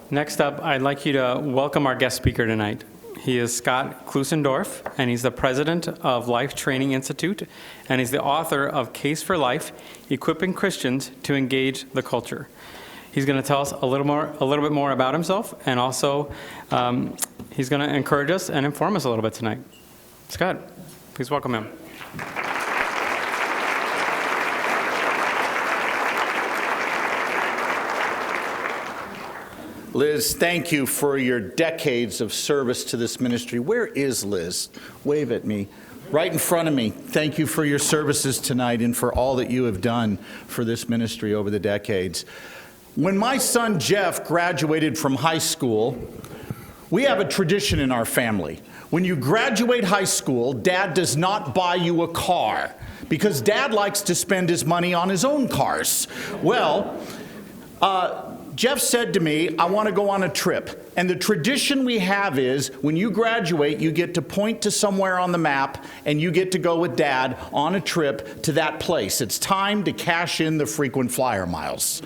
Next up, I'd like you to welcome our guest speaker tonight. He is Scott Klusendorf, and he's the president of Life Training Institute, and he's the author of Case for Life, Equipping Christians to Engage the Culture. He's going to tell us a little bit more about himself, and also he's going to encourage us and inform us a little bit tonight. Scott, please welcome him. Liz, thank you for your decades of service to this ministry. Where is Liz? Wave at me. Right in front of me. Thank you for your services tonight and for all that you have done for this ministry over the decades. When my son Jeff graduated from high school, we have a tradition in our family. When you graduate high school, Dad does not buy you a car because Dad likes to spend his money on his own cars. Well, Jeff said to me, I want to go on a trip. And the tradition we have is when you graduate, you get to point to somewhere on the map and you get to go with Dad on a trip to that place. It's time to cash in the frequent flyer miles.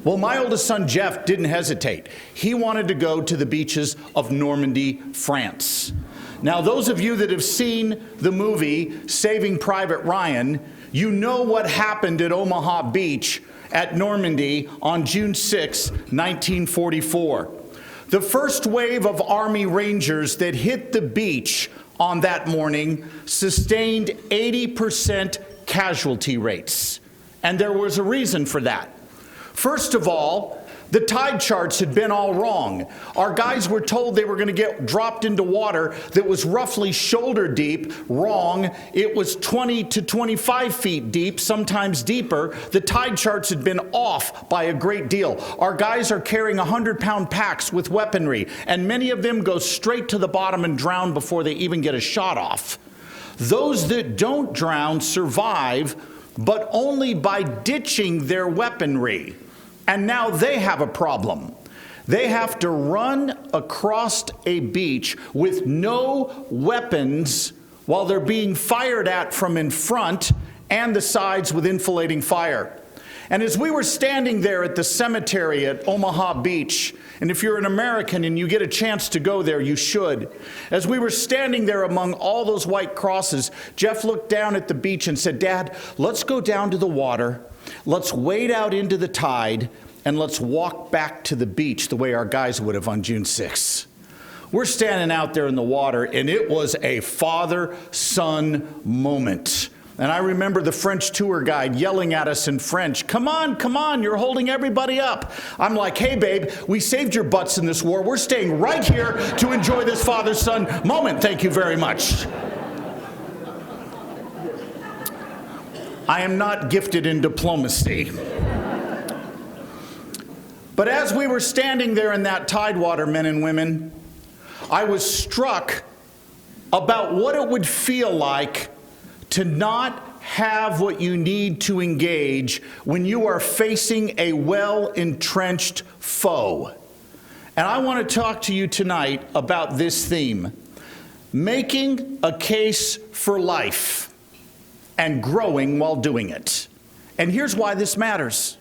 Well, my oldest son, Jeff, didn't hesitate. He wanted to go to the beaches of Normandy, France. Now, those of you that have seen the movie Saving Private Ryan, you know what happened at Omaha Beach at Normandy on June 6, 1944. The first wave of Army Rangers that hit the beach on that morning sustained 80% casualty rates. And there was a reason for that. First of all, the tide charts had been all wrong. Our guys were told they were going to get dropped into water that was roughly shoulder deep. Wrong. It was 20 to 25 feet deep, sometimes deeper. The tide charts had been off by a great deal. Our guys are carrying 100-pound packs with weaponry, and many of them go straight to the bottom and drown before they even get a shot off. Those that don't drown survive, but only by ditching their weaponry. And now they have a problem. They have to run across a beach with no weapons while they're being fired at from in front and the sides with enfilading fire. And as we were standing there at the cemetery at Omaha Beach, and if you're an American and you get a chance to go there, you should. As we were standing there among all those white crosses, Jeff looked down at the beach and said, Dad, let's go down to the water. Let's wade out into the tide, and let's walk back to the beach the way our guys would have on June 6th. We're standing out there in the water, and it was a father-son moment. And I remember the French tour guide yelling at us in French, come on, you're holding everybody up. I'm like, hey, babe, we saved your butts in this war. We're staying right here to enjoy this father-son moment. Thank you very much. I am not gifted in diplomacy. But as we were standing there in that tidewater, men and women, I was struck about what it would feel like to not have what you need to engage when you are facing a well-entrenched foe. And I want to talk to you tonight about this theme, making a case for life and growing while doing it. And here's why this matters.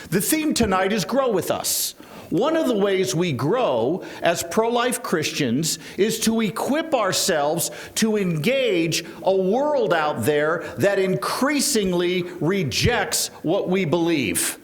The theme tonight is grow with us. One of the ways we grow as pro-life Christians is to equip ourselves to engage a world out there that increasingly rejects what we believe.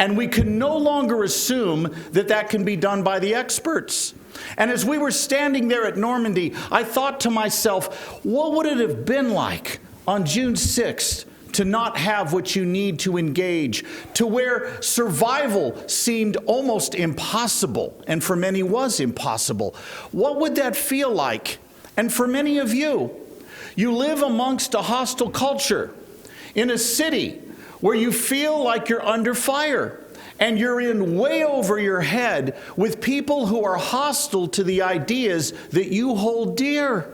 And we can no longer assume that that can be done by the experts. And as we were standing there at Normandy, I thought to myself, what would it have been like on June 6th to not have what you need to engage, to where survival seemed almost impossible, and for many was impossible? What would that feel like? And for many of you, you live amongst a hostile culture in a city where you feel like you're under fire, and you're in way over your head with people who are hostile to the ideas that you hold dear.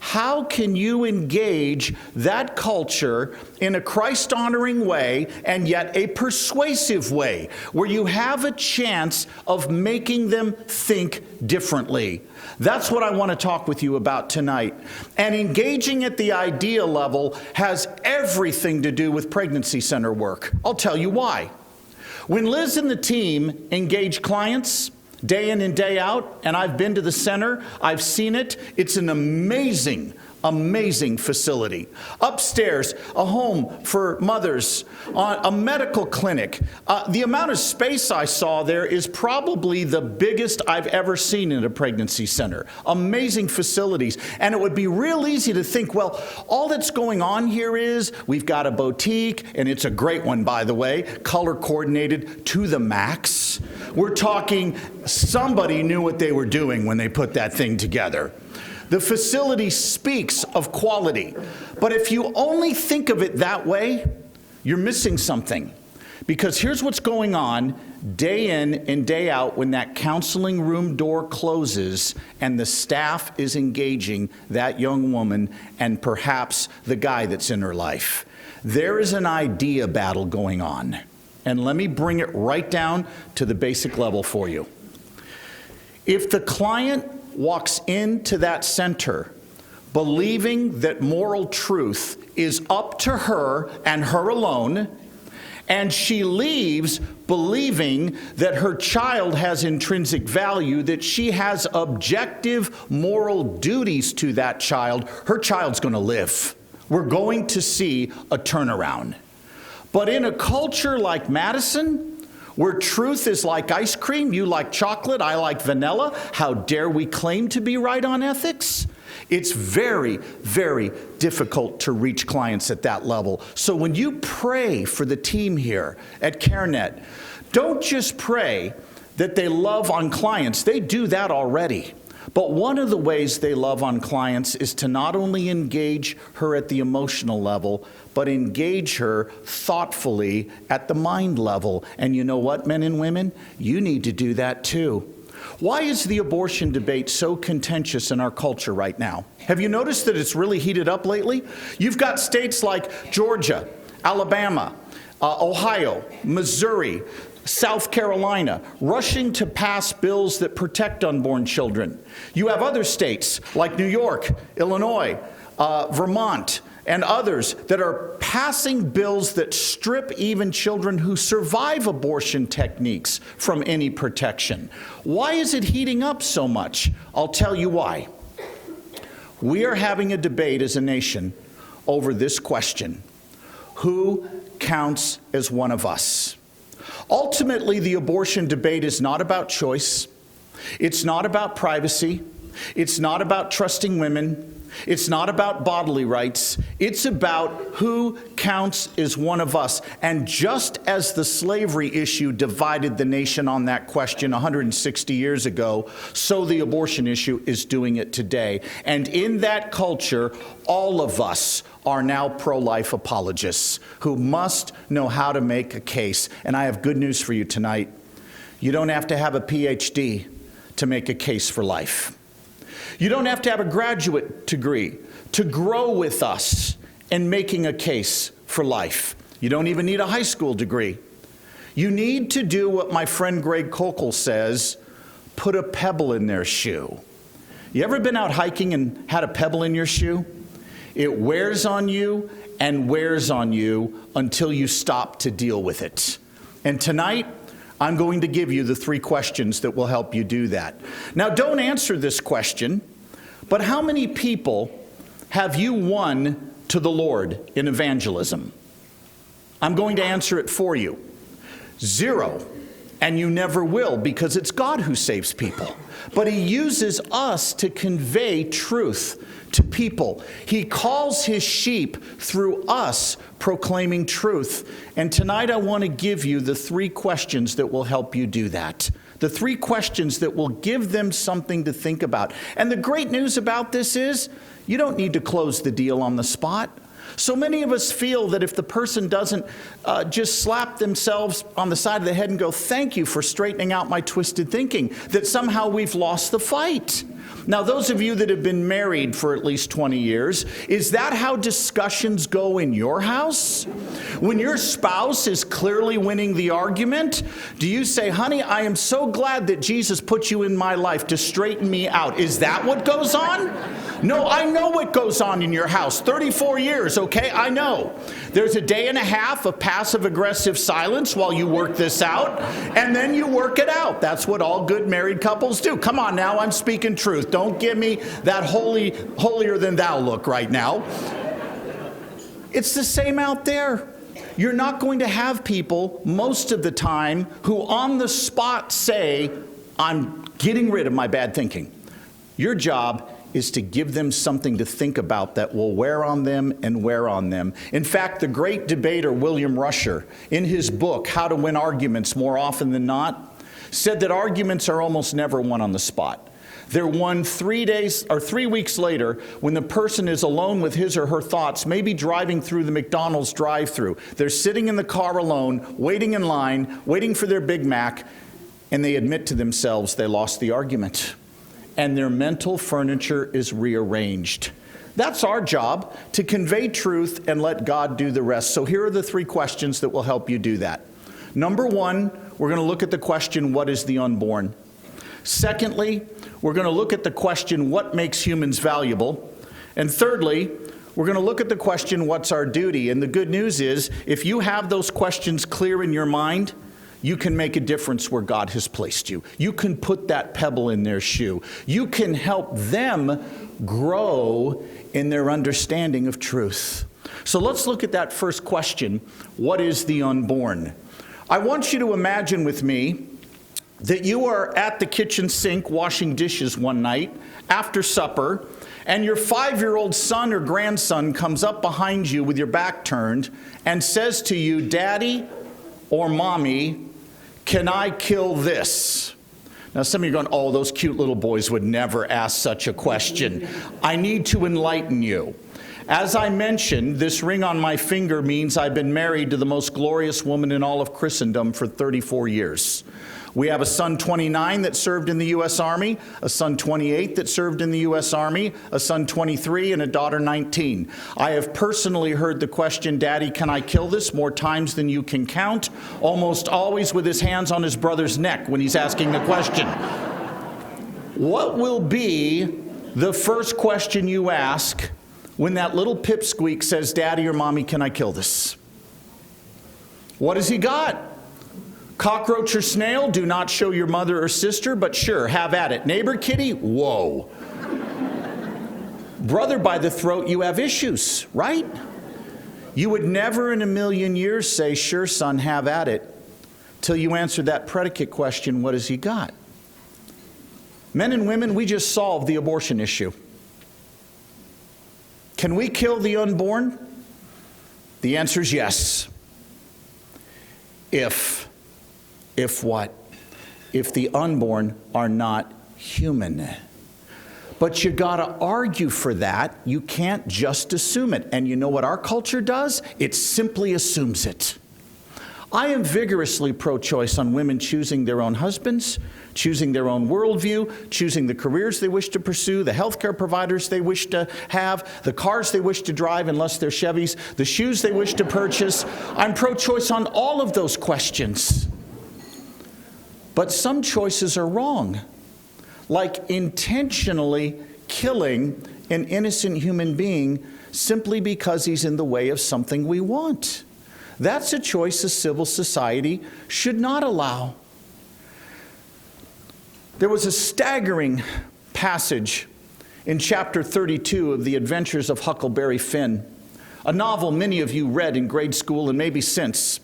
How can you engage that culture in a Christ-honoring way and yet a persuasive way where you have a chance of making them think differently? That's what I want to talk with you about tonight. And engaging at the idea level has everything to do with pregnancy center work. I'll tell you why. When Liz and the team engage clients, day in and day out, and I've been to the center. I've seen it. It's an amazing facility. Upstairs, a home for mothers, a medical clinic. The amount of space I saw there is probably the biggest I've ever seen in a pregnancy center. Amazing facilities. And it would be real easy to think, well, all that's going on here is we've got a boutique, and it's a great one, by the way, color coordinated to the max. We're talking somebody knew what they were doing when they put that thing together. The facility speaks of quality. But if you only think of it that way, you're missing something. Because here's what's going on day in and day out when that counseling room door closes and the staff is engaging that young woman and perhaps the guy that's in her life. There is an idea battle going on. And let me bring it right down to the basic level for you. If the client walks into that center believing that moral truth is up to her and her alone, and she leaves believing that her child has intrinsic value, that she has objective moral duties to that child, her child's going to live. We're going to see a turnaround. But in a culture like Madison, where truth is like ice cream, you like chocolate, I like vanilla, how dare we claim to be right on ethics? It's very, very difficult to reach clients at that level. So when you pray for the team here at CareNet, don't just pray that they love on clients. They do that already. But one of the ways they love on clients is to not only engage her at the emotional level, but engage her thoughtfully at the mind level. And you know what, men and women? You need to do that too. Why is the abortion debate so contentious in our culture right now? Have you noticed that it's really heated up lately? You've got states like Georgia, Alabama, Ohio, Missouri, South Carolina, rushing to pass bills that protect unborn children. You have other states like New York, Illinois, Vermont, and others that are passing bills that strip even children who survive abortion techniques from any protection. Why is it heating up so much? I'll tell you why. We are having a debate as a nation over this question: who counts as one of us? Ultimately, the abortion debate is not about choice. It's not about privacy. It's not about trusting women. It's not about bodily rights. It's about who counts as one of us. And just as the slavery issue divided the nation on that question 160 years ago, so the abortion issue is doing it today. And in that culture, all of us are now pro-life apologists who must know how to make a case. And I have good news for you tonight. You don't have to have a PhD to make a case for life. You don't have to have a graduate degree to grow with us in making a case for life. You don't even need a high school degree. You need to do what my friend Greg Kokel says, put a pebble in their shoe. You ever been out hiking and had a pebble in your shoe? It wears on you and wears on you until you stop to deal with it. And tonight, I'm going to give you the 3 questions that will help you do that. Now, don't answer this question, but how many people have you won to the Lord in evangelism? I'm going to answer it for you. 0. And you never will, because it's God who saves people. But He uses us to convey truth to people. He calls His sheep through us proclaiming truth. And tonight I want to give you the 3 questions that will help you do that. The 3 questions that will give them something to think about. And the great news about this is you don't need to close the deal on the spot. So many of us feel that if the person doesn't just slap themselves on the side of the head and go, thank you for straightening out my twisted thinking, that somehow we've lost the fight. Now, those of you that have been married for at least 20 years, is that how discussions go in your house? When your spouse is clearly winning the argument, do you say, honey, I am so glad that Jesus put you in my life to straighten me out? Is that what goes on? No, I know what goes on in your house. 34 years, okay? I know. There's a day and a half of passive-aggressive silence while you work this out, and then you work it out. That's what all good married couples do. Come on now, I'm speaking truth. Don't give me that holier-than-thou look right now. It's the same out there. You're not going to have people most of the time who on the spot say, I'm getting rid of my bad thinking. Your job is to give them something to think about that will wear on them and wear on them. In fact, the great debater William Rusher, in his book, How to Win Arguments More Often Than Not, said that arguments are almost never won on the spot. They're won 3 days or 3 weeks later when the person is alone with his or her thoughts, maybe driving through the McDonald's drive-thru. They're sitting in the car alone, waiting in line, waiting for their Big Mac, and they admit to themselves they lost the argument. And their mental furniture is rearranged. That's our job, to convey truth and let God do the rest. So here are the 3 questions that will help you do that. Number 1, we're going to look at the question, what is the unborn? Secondly, we're going to look at the question, what makes humans valuable? And thirdly, we're going to look at the question, what's our duty? And the good news is, if you have those questions clear in your mind, you can make a difference where God has placed you. You can put that pebble in their shoe. You can help them grow in their understanding of truth. So let's look at that first question. What is the unborn? I want you to imagine with me that you are at the kitchen sink washing dishes one night after supper, and your 5-year-old son or grandson comes up behind you with your back turned and says to you, Daddy or Mommy, can I kill this? Now, some of you are going, oh, those cute little boys would never ask such a question. I need to enlighten you. As I mentioned, this ring on my finger means I've been married to the most glorious woman in all of Christendom for 34 years. We have a son 29 that served in the U.S. Army, a son 28 that served in the U.S. Army, a son 23, and a daughter 19. I have personally heard the question, Daddy, can I kill this, more times than you can count, almost always with his hands on his brother's neck when he's asking the question. What will be the first question you ask when that little pipsqueak says, Daddy or Mommy, can I kill this? What has he got? Cockroach or snail, do not show your mother or sister, but sure, have at it. Neighbor kitty, whoa. Brother by the throat, you have issues, right? You would never in a million years say, sure, son, have at it, till you answer that predicate question, what has he got? Men and women, we just solved the abortion issue. Can we kill the unborn? The answer is yes. If what? If the unborn are not human. But you got to argue for that. You can't just assume it. And you know what our culture does? It simply assumes it. I am vigorously pro-choice on women choosing their own husbands, choosing their own worldview, choosing the careers they wish to pursue, the healthcare providers they wish to have, the cars they wish to drive, unless they're Chevys, the shoes they wish to purchase. I'm pro-choice on all of those questions. But some choices are wrong, like intentionally killing an innocent human being simply because he's in the way of something we want. That's a choice a civil society should not allow. There was a staggering passage in chapter 32 of The Adventures of Huckleberry Finn, a novel many of you read in grade school and maybe since.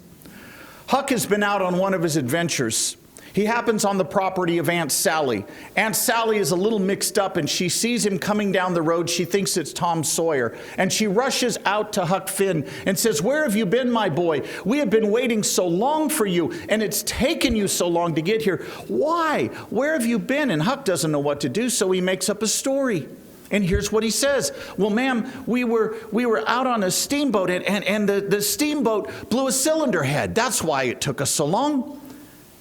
Huck has been out on one of his adventures. He happens on the property of Aunt Sally. Aunt Sally is a little mixed up and she sees him coming down the road. She thinks it's Tom Sawyer. And she rushes out to Huck Finn and says, where have you been, my boy? We have been waiting so long for you and it's taken you so long to get here. Why? Where have you been? And Huck doesn't know what to do, so he makes up a story. And here's what he says. Well, ma'am, we were out on a steamboat and the steamboat blew a cylinder head. That's why it took us so long.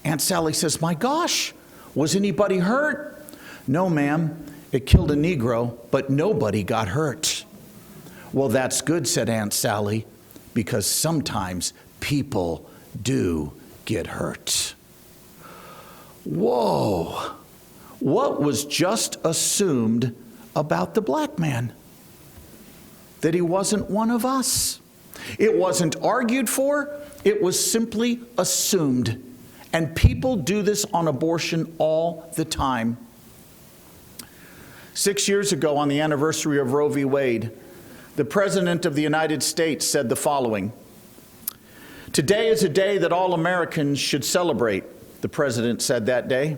Aunt Sally says, my gosh, was anybody hurt? No, ma'am. It killed a Negro, but nobody got hurt. Well, that's good, said Aunt Sally, because sometimes people do get hurt. Whoa. What was just assumed about the black man? That he wasn't one of us. It wasn't argued for, it was simply assumed. And people do this on abortion all the time. 6 years ago, on the anniversary of Roe v. Wade, the President of the United States said the following: "Today is a day that all Americans should celebrate," the President said that day.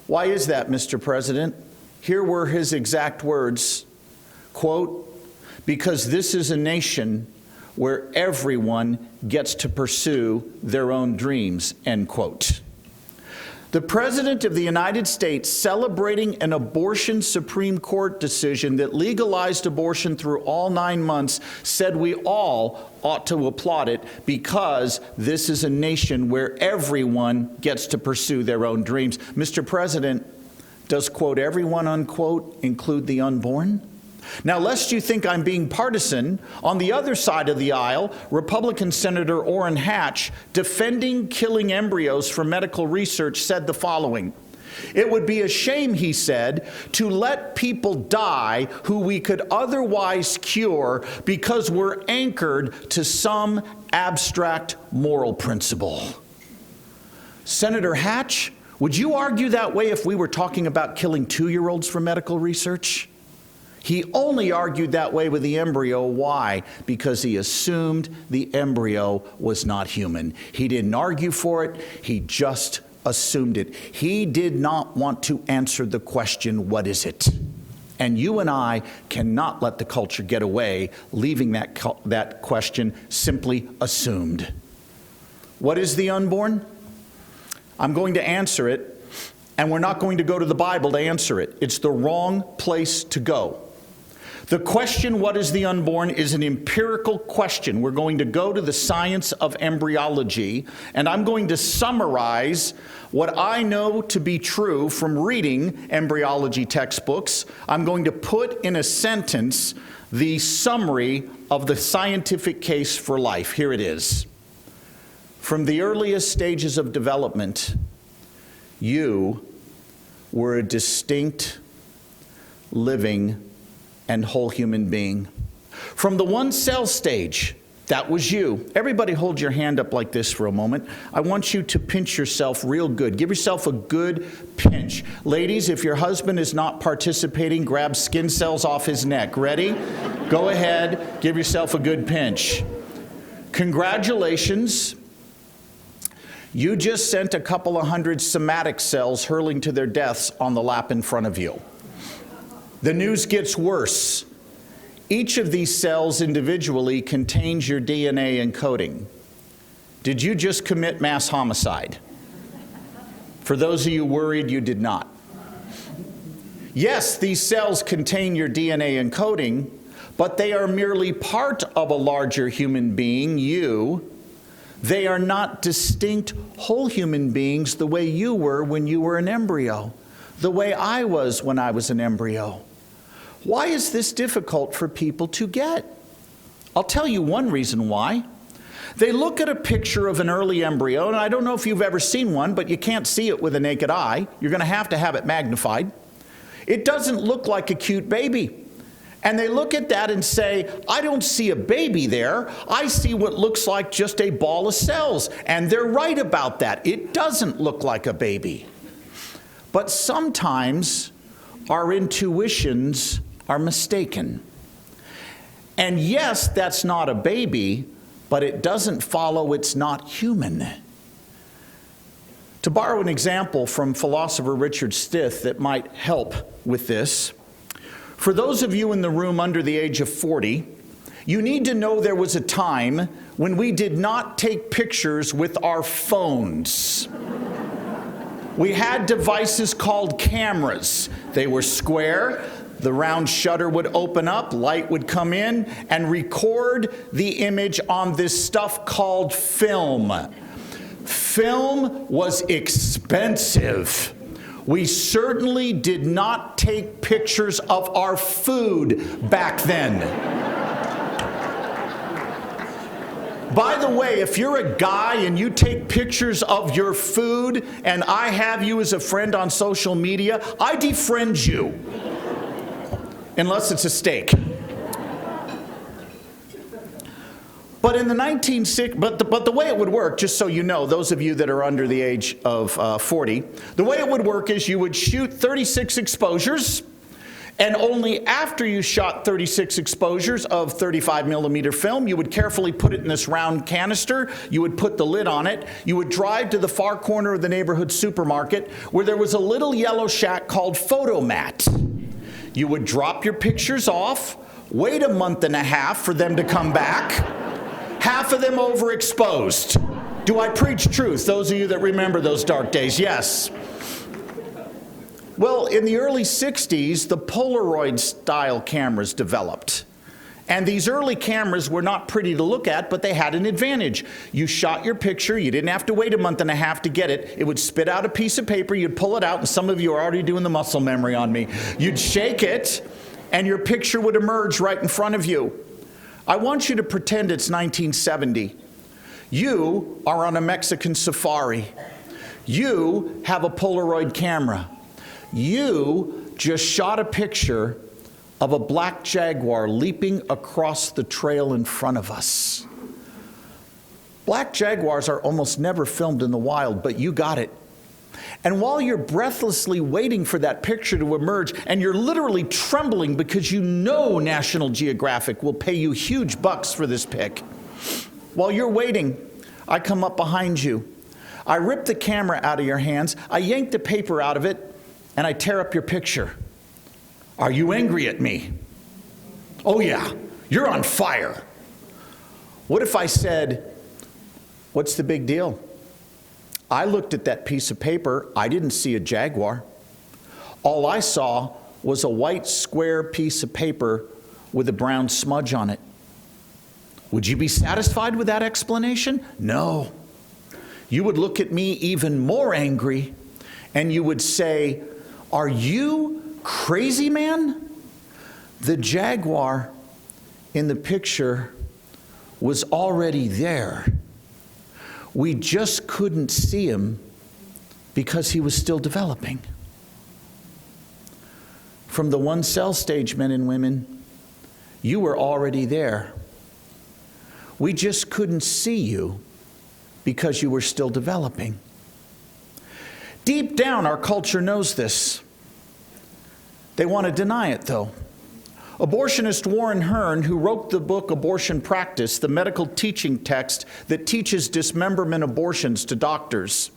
Why is that, Mr. President? Here were his exact words, quote, "Because this is a nation where everyone gets to pursue their own dreams," end quote. The President of the United States celebrating an abortion Supreme Court decision that legalized abortion through all 9 months said we all ought to applaud it because this is a nation where everyone gets to pursue their own dreams. Mr. President, does, quote, "everyone," unquote, include the unborn? Now, lest you think I'm being partisan, on the other side of the aisle, Republican Senator Orrin Hatch, defending killing embryos for medical research, said the following: "It would be a shame," he said, "to let people die who we could otherwise cure because we're anchored to some abstract moral principle." Senator Hatch, would you argue that way if we were talking about killing 2-year-olds for medical research? He only argued that way with the embryo. Why? Because he assumed the embryo was not human. He didn't argue for it. He just assumed it. He did not want to answer the question, what is it? And you and I cannot let the culture get away leaving that question simply assumed. What is the unborn? I'm going to answer it, and we're not going to go to the Bible to answer it. It's the wrong place to go. The question, what is the unborn, is an empirical question. We're going to go to the science of embryology, and I'm going to summarize what I know to be true from reading embryology textbooks. I'm going to put in a sentence the summary of the scientific case for life. Here it is. From the earliest stages of development, you were a distinct, living, and whole human being. From the one-cell stage, that was you. Everybody hold your hand up like this for a moment. I want you to pinch yourself real good. Give yourself a good pinch. Ladies, if your husband is not participating, grab skin cells off his neck. Ready? Go ahead. Give yourself a good pinch. Congratulations. You just sent a couple of hundred somatic cells hurling to their deaths on the lap in front of you. The news gets worse. Each of these cells individually contains your DNA encoding. Did you just commit mass homicide? For those of you worried, you did not. Yes, these cells contain your DNA encoding, but they are merely part of a larger human being, you. They are not distinct whole human beings the way you were when you were an embryo, the way I was when I was an embryo. Why is this difficult for people to get? I'll tell you one reason why. They look at a picture of an early embryo, and I don't know if you've ever seen one, but you can't see it with a naked eye. You're going to have it magnified. It doesn't look like a cute baby. And they look at that and say, I don't see a baby there. I see what looks like just a ball of cells. And they're right about that. It doesn't look like a baby. But sometimes our intuitions are mistaken. And yes, that's not a baby, but it doesn't follow it's not human. To borrow an example from philosopher Richard Stith that might help with this, for those of you in the room under the age of 40, you need to know there was a time when we did not take pictures with our phones. We had devices called cameras. They were square. The round shutter would open up, light would come in, and record the image on this stuff called film. Film was expensive. We certainly did not take pictures of our food back then. By the way, if you're a guy and you take pictures of your food and I have you as a friend on social media, I defriend you. Unless it's a steak. But in the 1960s, but the way it would work, just so you know, those of you that are under the age of 40, the way it would work is you would shoot 36 exposures, and only after you shot 36 exposures of 35 millimeter film, you would carefully put it in this round canister, you would put the lid on it, you would drive to the far corner of the neighborhood supermarket where there was a little yellow shack called Photomat. You would drop your pictures off, wait a month and a half for them to come back, half of them overexposed. Do I preach truth? Those of you that remember those dark days, yes. Well, in the early 60s, the Polaroid style cameras developed. And these early cameras were not pretty to look at, but they had an advantage. You shot your picture, you didn't have to wait a month and a half to get it. It would spit out a piece of paper, you'd pull it out, and some of you are already doing the muscle memory on me. You'd shake it, and your picture would emerge right in front of you. I want you to pretend it's 1970. You are on a Mexican safari. You have a Polaroid camera. You just shot a picture of a black jaguar leaping across the trail in front of us. Black jaguars are almost never filmed in the wild, but you got it. And while you're breathlessly waiting for that picture to emerge, and you're literally trembling because you know National Geographic will pay you huge bucks for this pic, while you're waiting, I come up behind you. I rip the camera out of your hands, I yank the paper out of it, and I tear up your picture. Are you angry at me? Oh yeah, you're on fire. What if I said, what's the big deal? I looked at that piece of paper, I didn't see a jaguar. All I saw was a white square piece of paper with a brown smudge on it. Would you be satisfied with that explanation? No. You would look at me even more angry and you would say, are you crazy, man? The jaguar in the picture was already there. We just couldn't see him because he was still developing. From the one cell stage, men and women, you were already there. We just couldn't see you because you were still developing. Deep down, our culture knows this. They want to deny it, though. Abortionist Warren Hearn, who wrote the book Abortion Practice, the medical teaching text that teaches dismemberment abortions to doctors,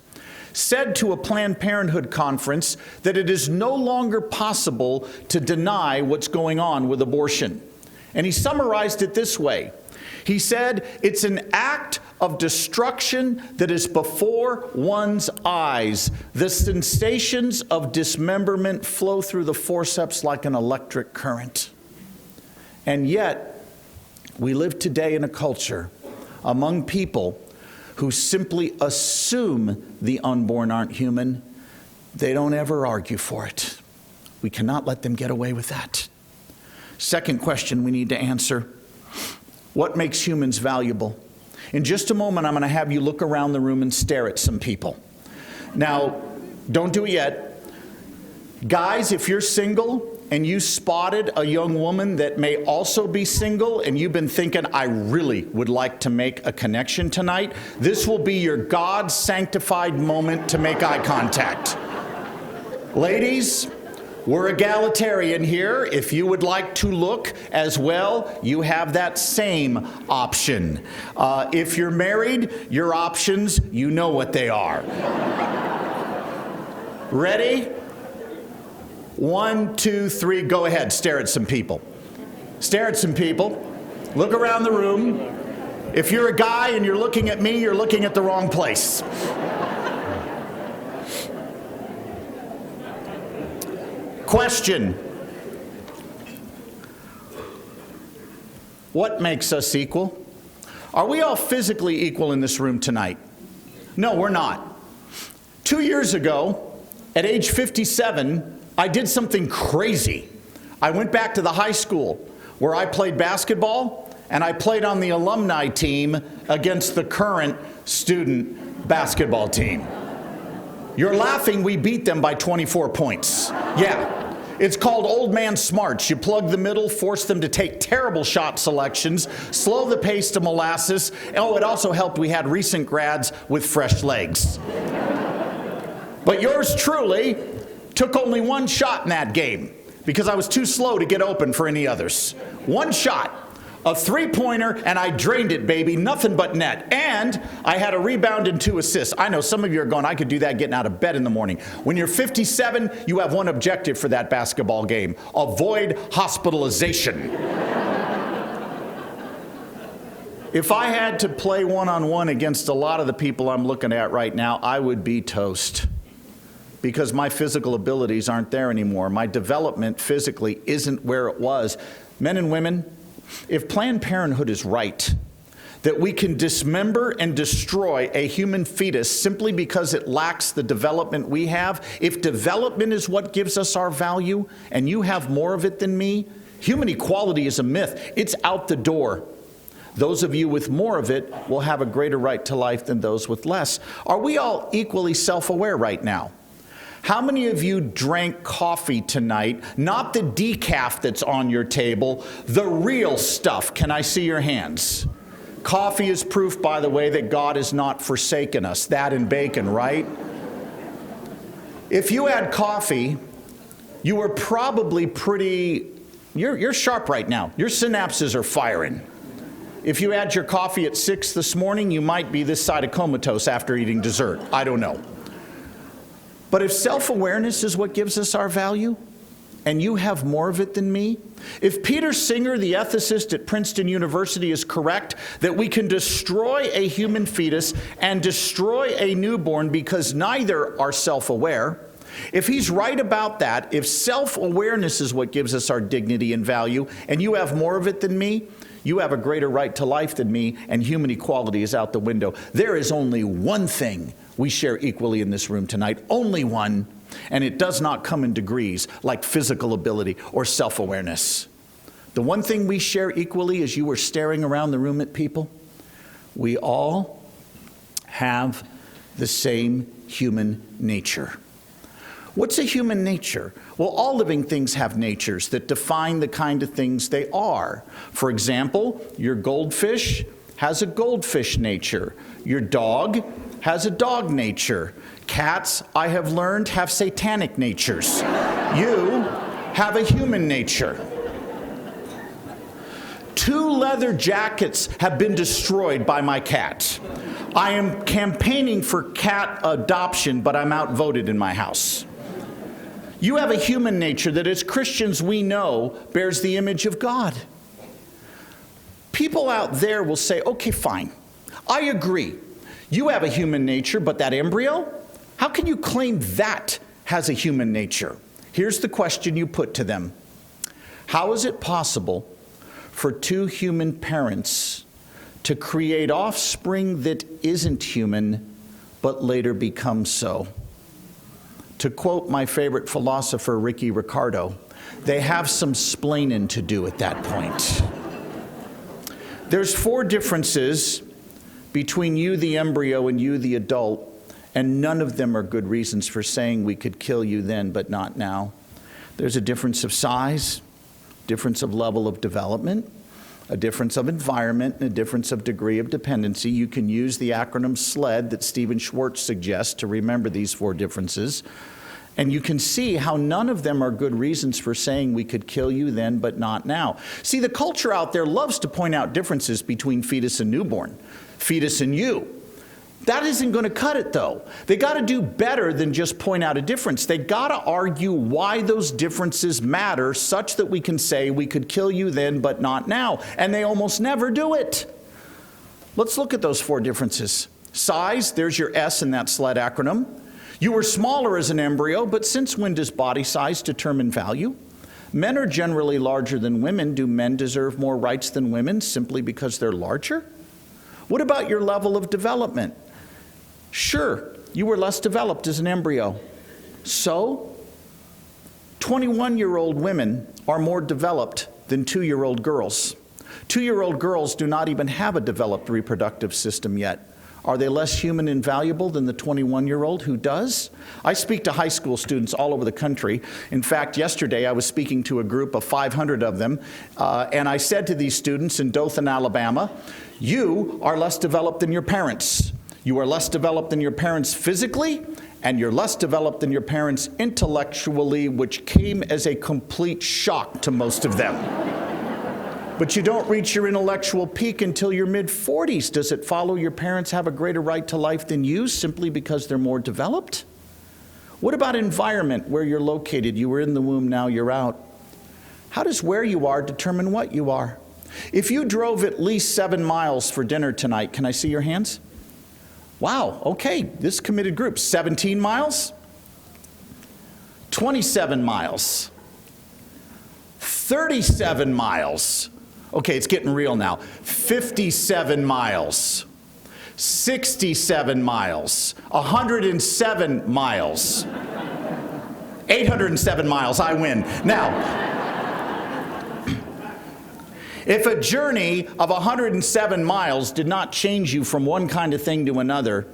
said to a Planned Parenthood conference that it is no longer possible to deny what's going on with abortion. And he summarized it this way. He said, it's an act of destruction that is before one's eyes. The sensations of dismemberment flow through the forceps like an electric current. And yet, we live today in a culture among people who simply assume the unborn aren't human. They don't ever argue for it. We cannot let them get away with that. Second question we need to answer. What makes humans valuable? In just a moment, I'm going to have you look around the room and stare at some people. Now, don't do it yet. Guys, if you're single and you spotted a young woman that may also be single and you've been thinking, I really would like to make a connection tonight, this will be your God-sanctified moment to make eye contact. Ladies, we're egalitarian here. If you would like to look as well, you have that same option. If you're married, your options, you know what they are. Ready? 1, 2, 3, go ahead, stare at some people. Stare at some people. Look around the room. If you're a guy and you're looking at me, you're looking at the wrong place. Question. What makes us equal? Are we all physically equal in this room tonight? No, we're not. 2 years ago, At age 57, I did something crazy. I went back to the high school where I played basketball, and I played on the alumni team against the current student basketball team. You're laughing, we beat them by 24 points. Yeah. It's called old man smarts. You plug the middle, force them to take terrible shot selections, slow the pace to molasses. Oh, it also helped we had recent grads with fresh legs. But yours truly took only one shot in that game because I was too slow to get open for any others. One shot, a three-pointer, and I drained it, baby. Nothing but net. And I had a rebound and 2 assists. I know some of you are going, I could do that getting out of bed in the morning. When you're 57, you have one objective for that basketball game: avoid hospitalization. If I had to play one-on-one against a lot of the people I'm looking at right now, I would be toast. Because my physical abilities aren't there anymore. My development physically isn't where it was. Men and women, if Planned Parenthood is right, that we can dismember and destroy a human fetus simply because it lacks the development we have, if development is what gives us our value, and you have more of it than me, human equality is a myth. It's out the door. Those of you with more of it will have a greater right to life than those with less. Are we all equally self-aware right now? How many of you drank coffee tonight? Not the decaf that's on your table, the real stuff. Can I see your hands? Coffee is proof, by the way, that God has not forsaken us. That and bacon, right? If you had coffee, you were probably you're sharp right now. Your synapses are firing. If you had your coffee at 6 this morning, you might be this side of comatose after eating dessert. I don't know. But if self-awareness is what gives us our value, and you have more of it than me, if Peter Singer, the ethicist at Princeton University, is correct that we can destroy a human fetus and destroy a newborn because neither are self-aware, if he's right about that, if self-awareness is what gives us our dignity and value, and you have more of it than me, you have a greater right to life than me, and human equality is out the window. There is only one thing we share equally in this room tonight, only one, and it does not come in degrees like physical ability or self-awareness. The one thing we share equally, as you were staring around the room at people, we all have the same human nature. What's a human nature? Well, all living things have natures that define the kind of things they are. For example, your goldfish has a goldfish nature. Your dog has a dog nature. Cats, I have learned, have satanic natures. You have a human nature. 2 leather jackets have been destroyed by my cat. I am campaigning for cat adoption, but I'm outvoted in my house. You have a human nature that as Christians we know bears the image of God. People out there will say, okay, fine, I agree. You have a human nature, but that embryo? How can you claim that has a human nature? Here's the question you put to them. How is it possible for 2 human parents to create offspring that isn't human, but later becomes so? To quote my favorite philosopher, Ricky Ricardo, they have some splaining to do at that point. There's 4 differences between you, the embryo, and you, the adult, and none of them are good reasons for saying we could kill you then, but not now. There's a difference of size, difference of level of development, a difference of environment, and a difference of degree of dependency. You can use the acronym SLED that Stephen Schwartz suggests to remember these 4 differences. And you can see how none of them are good reasons for saying we could kill you then, but not now. See, the culture out there loves to point out differences between fetus and newborn, fetus and you. That isn't going to cut it, though. They got to do better than just point out a difference. They got to argue why those differences matter such that we can say we could kill you then, but not now. And they almost never do it. Let's look at those 4 differences. Size, there's your S in that SLED acronym. You were smaller as an embryo, but since when does body size determine value? Men are generally larger than women. Do men deserve more rights than women simply because they're larger? What about your level of development? Sure, you were less developed as an embryo. So, 21-year-old women are more developed than 2-year-old girls. 2-year-old girls do not even have a developed reproductive system yet. Are they less human and valuable than the 21-year-old who does? I speak to high school students all over the country. In fact, yesterday I was speaking to a group of 500 of them, and I said to these students in Dothan, Alabama, you are less developed than your parents. You are less developed than your parents physically, and you're less developed than your parents intellectually, which came as a complete shock to most of them. But you don't reach your intellectual peak until your mid-40s. Does it follow your parents have a greater right to life than you simply because they're more developed? What about environment, where you're located? You were in the womb, now you're out. How does where you are determine what you are? If you drove at least 7 miles for dinner tonight, can I see your hands? Wow, okay, this committed group. 17 miles? 27 miles? 37 miles? Okay, it's getting real now. 57 miles, 67 miles, 107 miles, 807 miles, I win. Now, if a journey of 107 miles did not change you from one kind of thing to another,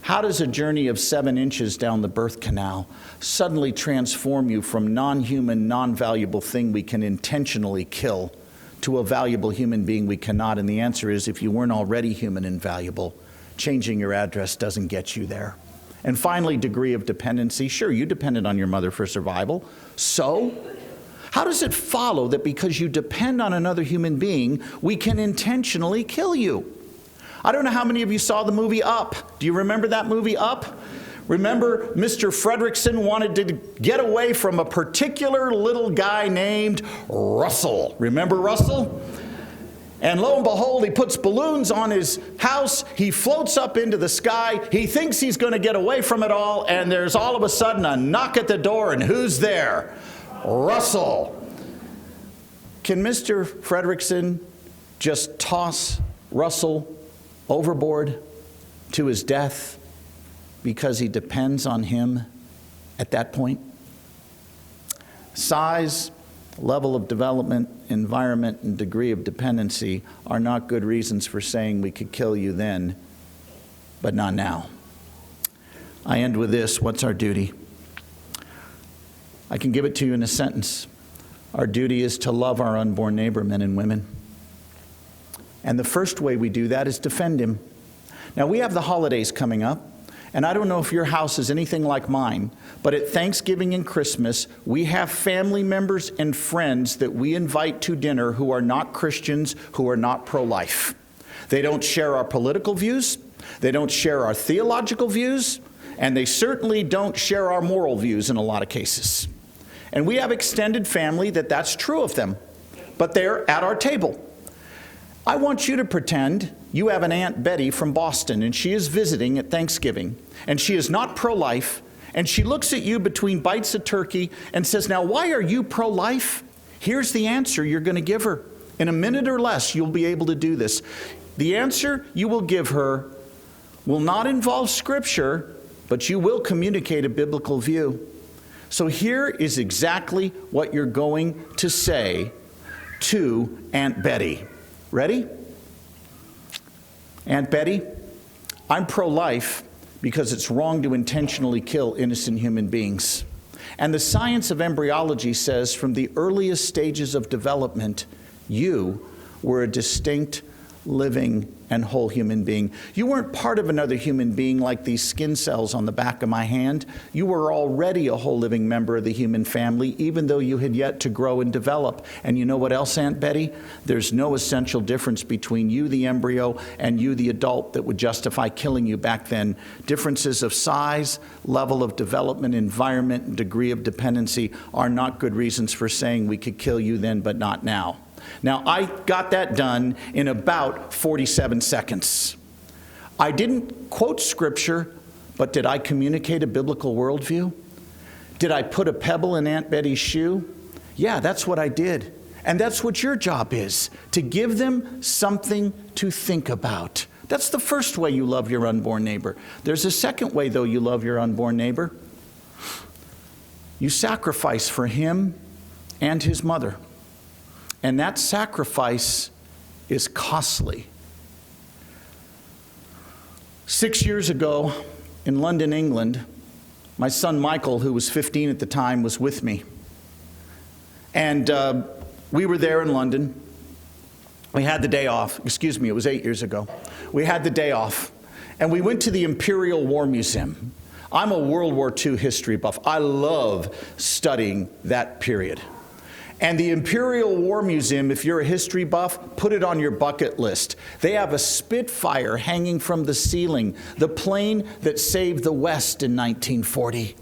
how does a journey of 7 inches down the birth canal suddenly transform you from non-human, non-valuable thing we can intentionally kill to a valuable human being we cannot? And the answer is, if you weren't already human and valuable, changing your address doesn't get you there. And finally, degree of dependency. Sure, you depended on your mother for survival. So, how does it follow that because you depend on another human being, we can intentionally kill you? I don't know how many of you saw the movie Up. Do you remember that movie Up? Remember, Mr. Fredrickson wanted to get away from a particular little guy named Russell. Remember Russell? And lo and behold, he puts balloons on his house. He floats up into the sky. He thinks he's going to get away from it all. And there's all of a sudden a knock at the door. And who's there? Russell. Can Mr. Fredrickson just toss Russell overboard to his death because he depends on him at that point? Size, level of development, environment, and degree of dependency are not good reasons for saying we could kill you then, but not now. I end with this. What's our duty? I can give it to you in a sentence. Our duty is to love our unborn neighbor, men and women. And the first way we do that is defend him. Now, we have the holidays coming up. And I don't know if your house is anything like mine, but at Thanksgiving and Christmas, we have family members and friends that we invite to dinner who are not Christians, who are not pro-life. They don't share our political views, they don't share our theological views, and they certainly don't share our moral views in a lot of cases. And we have extended family that's true of them, but they're at our table. I want you to pretend you have an Aunt Betty from Boston, and she is visiting at Thanksgiving, and she is not pro-life, and she looks at you between bites of turkey and says, now, why are you pro-life? Here's the answer you're going to give her. In a minute or less, you'll be able to do this. The answer you will give her will not involve Scripture, but you will communicate a biblical view. So here is exactly what you're going to say to Aunt Betty. Ready? Aunt Betty, I'm pro-life because it's wrong to intentionally kill innocent human beings. And the science of embryology says from the earliest stages of development, you were a distinct, living, and whole human being. You weren't part of another human being like these skin cells on the back of my hand. You were already a whole living member of the human family, even though you had yet to grow and develop. And you know what else, Aunt Betty? There's no essential difference between you, the embryo, and you, the adult, that would justify killing you back then. Differences of size, level of development, environment, and degree of dependency are not good reasons for saying we could kill you then, but not now. Now, I got that done in about 47 seconds. I didn't quote Scripture, but did I communicate a biblical worldview? Did I put a pebble in Aunt Betty's shoe? Yeah, that's what I did. And that's what your job is, to give them something to think about. That's the first way you love your unborn neighbor. There's a second way, though, you love your unborn neighbor. You sacrifice for him and his mother. And that sacrifice is costly. 6 years ago in London, England, my son Michael, who was 15 at the time, was with me. And we were there in London. We had the day off. Excuse me, it was 8 years ago. We had the day off. And we went to the Imperial War Museum. I'm a World War II history buff. I love studying that period. And the Imperial War Museum, if you're a history buff, put it on your bucket list. They have a Spitfire hanging from the ceiling, the plane that saved the West in 1940.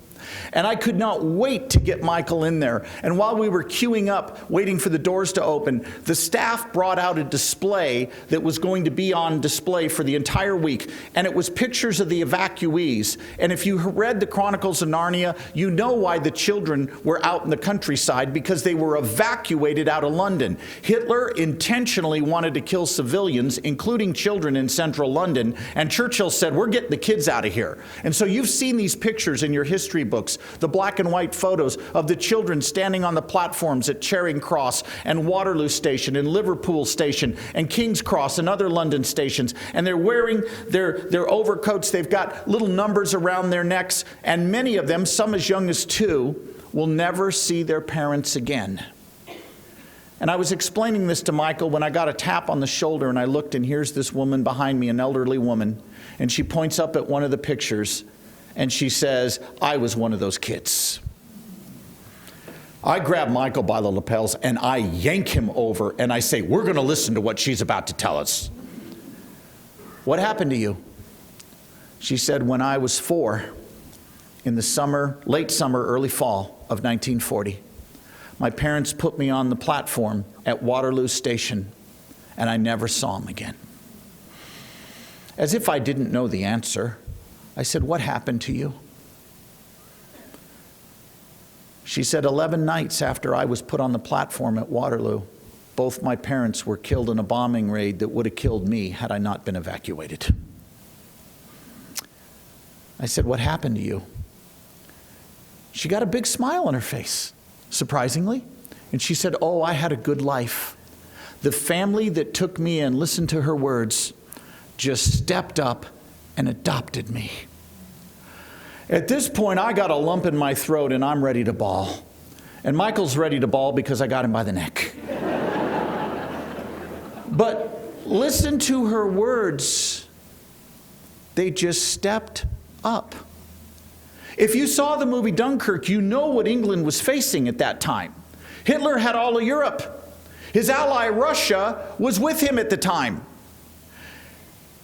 And I could not wait to get Michael in there. And while we were queuing up, waiting for the doors to open, the staff brought out a display that was going to be on display for the entire week. And it was pictures of the evacuees. And if you read the Chronicles of Narnia, you know why the children were out in the countryside, because they were evacuated out of London. Hitler intentionally wanted to kill civilians, including children in central London. And Churchill said, we're getting the kids out of here. And so you've seen these pictures in your history books. The black and white photos of the children standing on the platforms at Charing Cross and Waterloo Station and Liverpool Station and King's Cross and other London stations. And they're wearing their overcoats. They've got little numbers around their necks. And many of them, some as young as 2, will never see their parents again. And I was explaining this to Michael when I got a tap on the shoulder, and I looked, and here's this woman behind me, an elderly woman. And she points up at one of the pictures. And she says, I was one of those kids. I grab Michael by the lapels and I yank him over and I say, we're going to listen to what she's about to tell us. What happened to you? She said, when I was 4, in the summer, late summer, early fall of 1940, my parents put me on the platform at Waterloo Station and I never saw them again. As if I didn't know the answer, I said, what happened to you? She said, 11 nights after I was put on the platform at Waterloo, both my parents were killed in a bombing raid that would have killed me had I not been evacuated. I said, what happened to you? She got a big smile on her face, surprisingly. And she said, oh, I had a good life. The family that took me in, listen to her words, just stepped up and adopted me. At this point, I got a lump in my throat and I'm ready to bawl. And Michael's ready to bawl because I got him by the neck. But listen to her words. They just stepped up. If you saw the movie Dunkirk, you know what England was facing at that time. Hitler had all of Europe. His ally Russia was with him at the time.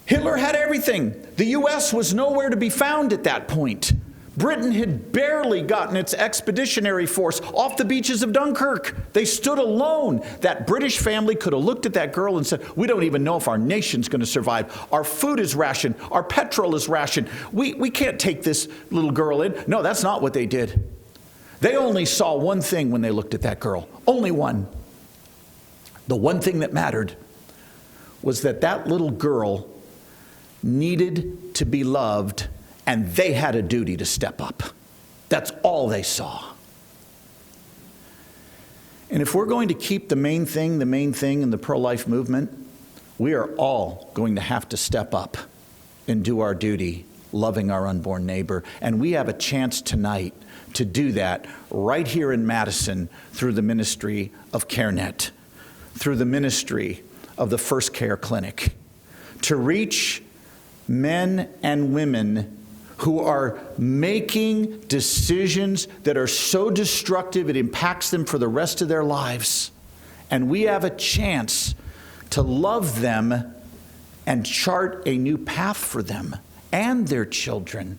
Hitler had everything. The U.S. was nowhere to be found at that point. Britain had barely gotten its expeditionary force off the beaches of Dunkirk. They stood alone. That British family could have looked at that girl and said, we don't even know if our nation's going to survive. Our food is rationed. Our petrol is rationed. We can't take this little girl in. No, that's not what they did. They only saw one thing when they looked at that girl. Only one. The one thing that mattered was that that little girl needed to be loved, and they had a duty to step up. That's all they saw. And if we're going to keep the main thing in the pro-life movement, we are all going to have to step up and do our duty, loving our unborn neighbor. And we have a chance tonight to do that right here in Madison through the ministry of CareNet, through the ministry of the First Care Clinic, to reach men and women who are making decisions that are so destructive it impacts them for the rest of their lives. And we have a chance to love them and chart a new path for them and their children